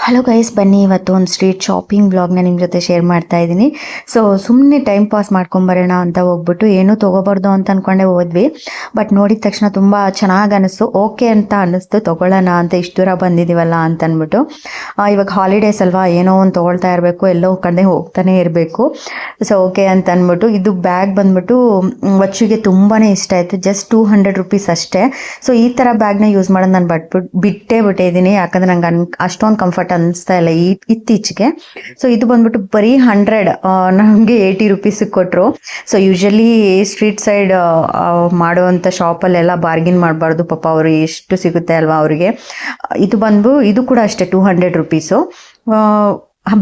Hello guys, ಬನ್ನಿ ಇವತ್ತು ಒಂದು ಸ್ಟ್ರೀಟ್ ಶಾಪಿಂಗ್ ವ್ಲಾಗ್ನ ನಿಮ್ಮ ಜೊತೆ ಶೇರ್ ಮಾಡ್ತಾ ಇದ್ದೀನಿ. ಸೊ ಸುಮ್ಮನೆ ಟೈಮ್ ಪಾಸ್ ಮಾಡ್ಕೊಂಬರೋಣ ಅಂತ ಹೋಗ್ಬಿಟ್ಟು ಏನೂ ತೊಗೋಬಾರ್ದು ಅಂತ ಅಂದ್ಕೊಂಡೆ ಹೋದ್ವಿ. ಬಟ್ ನೋಡಿದ ತಕ್ಷಣ ತುಂಬ ಚೆನ್ನಾಗಿ ಅನ್ನಿಸ್ತು. ಓಕೆ ಅಂತ ಅನ್ನಿಸ್ತು, ತೊಗೊಳ್ಳೋಣ ಅಂತ ಇಷ್ಟು ದೂರ ಬಂದಿದ್ದೀವಲ್ಲ ಅಂತ ಅಂದ್ಬಿಟ್ಟು. ಇವಾಗ ಹಾಲಿಡೇಸ್ ಅಲ್ವಾ, ಏನೋ ಒಂದು ತೊಗೊಳ್ತಾ ಇರಬೇಕು, ಎಲ್ಲೋ ಕಡೆ ಹೋಗ್ತಾನೆ ಇರಬೇಕು. ಸೊ ಓಕೆ ಅಂತ ಅಂದ್ಬಿಟ್ಟು ಇದು ಬ್ಯಾಗ್ ಬಂದ್ಬಿಟ್ಟು ವಚ್ಚುಗೆ ತುಂಬಾ ಇಷ್ಟ ಆಯಿತು. ಜಸ್ಟ್ 200 ರುಪೀಸ್ ಅಷ್ಟೇ. ಸೊ ಈ ಥರ ಬ್ಯಾಗ್ನ ಯೂಸ್ ಮಾಡೋದು ನಾನು ಬಿಟ್ಟಿದ್ದೀನಿ, ಯಾಕಂದರೆ ನಂಗೆ ಅಷ್ಟೊಂದು ಕಂಫರ್ಟ್ ಅನಿಸ್ತಾ ಇಲ್ಲ ಇತ್ತೀಚೆಗೆ. ಸೊ ಇದು ಬಂದ್ಬಿಟ್ಟು ಬರೀ 100, ನಮಗೆ 80 ರುಪೀಸ್ ಕೊಟ್ಟರು. ಸೊ ಯೂಶಲಿ ಸ್ಟ್ರೀಟ್ ಸೈಡ್ ಮಾಡುವಂಥ ಶಾಪಲ್ಲೆಲ್ಲ ಬಾರ್ಗಿನ್ ಮಾಡಬಾರ್ದು, ಪಾಪ ಅವರು ಎಷ್ಟು ಸಿಗುತ್ತೆ ಅಲ್ವಾ ಅವರಿಗೆ. ಇದು ಕೂಡ ಅಷ್ಟೇ 200 ರುಪೀಸು.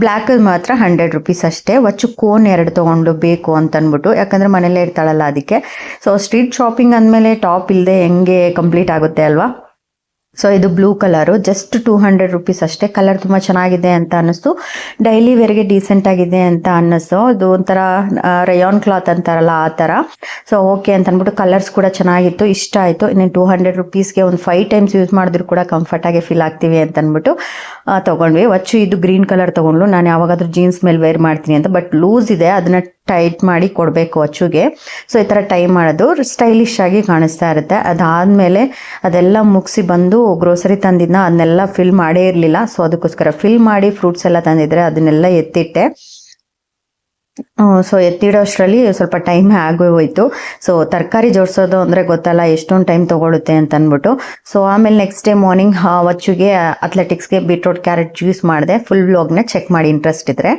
ಬ್ಲ್ಯಾಕ್ ಮಾತ್ರ 100 ರುಪೀಸ್ ಅಷ್ಟೇ. ವಚ್ಚು ಕೋನ್ 2 ತೊಗೊಂಡು ಬೇಕು ಅಂತ ಅಂದ್ಬಿಟ್ಟು, ಯಾಕಂದರೆ ಮನೇಲೇ ಇರ್ತಾಳಲ್ಲ ಅದಕ್ಕೆ. ಸೊ ಸ್ಟ್ರೀಟ್ ಶಾಪಿಂಗ್ ಅಂದಮೇಲೆ ಟಾಪ್ ಇಲ್ಲದೆ ಹೆಂಗೆ ಕಂಪ್ಲೀಟ್ ಆಗುತ್ತೆ ಅಲ್ವಾ. ಸೊ ಇದು ಬ್ಲೂ ಕಲರು, ಜಸ್ಟ್ 200 ರುಪೀಸ್ ಅಷ್ಟೇ. ಕಲರ್ ತುಂಬ ಚೆನ್ನಾಗಿದೆ ಅಂತ ಅನ್ನಿಸ್ತು, ಡೈಲಿ ವೇರ್ಗೆ ಡೀಸೆಂಟ್ ಆಗಿದೆ ಅಂತ ಅನ್ನಿಸ್ತು. ಇದು ಒಂಥರ ರಯಾನ್ ಕ್ಲಾತ್ ಅಂತಾರಲ್ಲ ಆ ಥರ. ಸೊ ಓಕೆ ಅಂತ ಅಂದ್ಬಿಟ್ಟು ಕಲರ್ಸ್ ಕೂಡ ಚೆನ್ನಾಗಿತ್ತು, ಇಷ್ಟ ಆಯಿತು. ಇನ್ನೇನು 200 ರುಪೀಸ್ಗೆ ಒಂದು 5 ಟೈಮ್ಸ್ ಯೂಸ್ ಮಾಡಿದ್ರು ಕೂಡ ಕಂಫರ್ಟಾಗಿ ಫೀಲ್ ಆಗ್ತೀವಿ ಅಂತ ಅಂದ್ಬಿಟ್ಟು ತೊಗೊಂಡ್ವಿ. ವಚ್ಚು ಇದು ಗ್ರೀನ್ ಕಲರ್ ತೊಗೊಂಡ್ಲು. ನಾನು ಯಾವಾಗಾದ್ರೂ ಜೀನ್ಸ್ ಮೇಲೆ ವೇರ್ ಮಾಡ್ತೀನಿ ಅಂತ, ಬಟ್ ಲೂಸ್ ಇದೆ, ಅದನ್ನು ಟೈಟ್ ಮಾಡಿ ಕೊಡಬೇಕು ವಚ್ಚುಗೆ. ಸೊ ಈ ಥರ ಟೈ ಮಾಡೋದು ಸ್ಟೈಲಿಶ್ ಆಗಿ ಕಾಣಿಸ್ತಾ ಇರುತ್ತೆ. ಅದಾದಮೇಲೆ ಅದೆಲ್ಲ ಮುಗಿಸಿ ಬಂದು ಗ್ರೋಸರಿ ತಂದಿದ್ನ ಅದನ್ನೆಲ್ಲ ಫಿಲ್ ಮಾಡೇ ಇರಲಿಲ್ಲ. ಸೊ ಅದಕ್ಕೋಸ್ಕರ ಫಿಲ್ ಮಾಡಿ ಫ್ರೂಟ್ಸ್ ಎಲ್ಲ ತಂದಿದ್ರೆ ಅದನ್ನೆಲ್ಲ ಎತ್ತಿಟ್ಟೆ. ಸೊ ಎತ್ತಿಡೋ ಅಷ್ಟರಲ್ಲಿ ಸ್ವಲ್ಪ ಟೈಮ್ ಆಗೋಯ್ತು. ಸೊ ತರಕಾರಿ ಜೋಡಿಸೋದು ಅಂದರೆ ಗೊತ್ತಲ್ಲ ಎಷ್ಟೊಂದು ಟೈಮ್ ತೊಗೊಳುತ್ತೆ ಅಂತ ಅಂದ್ಬಿಟ್ಟು. ಸೊ ಆಮೇಲೆ ನೆಕ್ಸ್ಟ್ ಡೇ ಮಾರ್ನಿಂಗ್ ವಚ್ಚುಗೆ ಅಥ್ಲೆಟಿಕ್ಸ್ಗೆ ಬೀಟ್ರೋಟ್ ಕ್ಯಾರೆಟ್ ಜ್ಯೂಸ್ ಮಾಡಿದೆ. ಫುಲ್ ವ್ಲಾಗ್ನ ಚೆಕ್ ಮಾಡಿ ಇಂಟ್ರೆಸ್ಟ್ ಇದ್ದರೆ.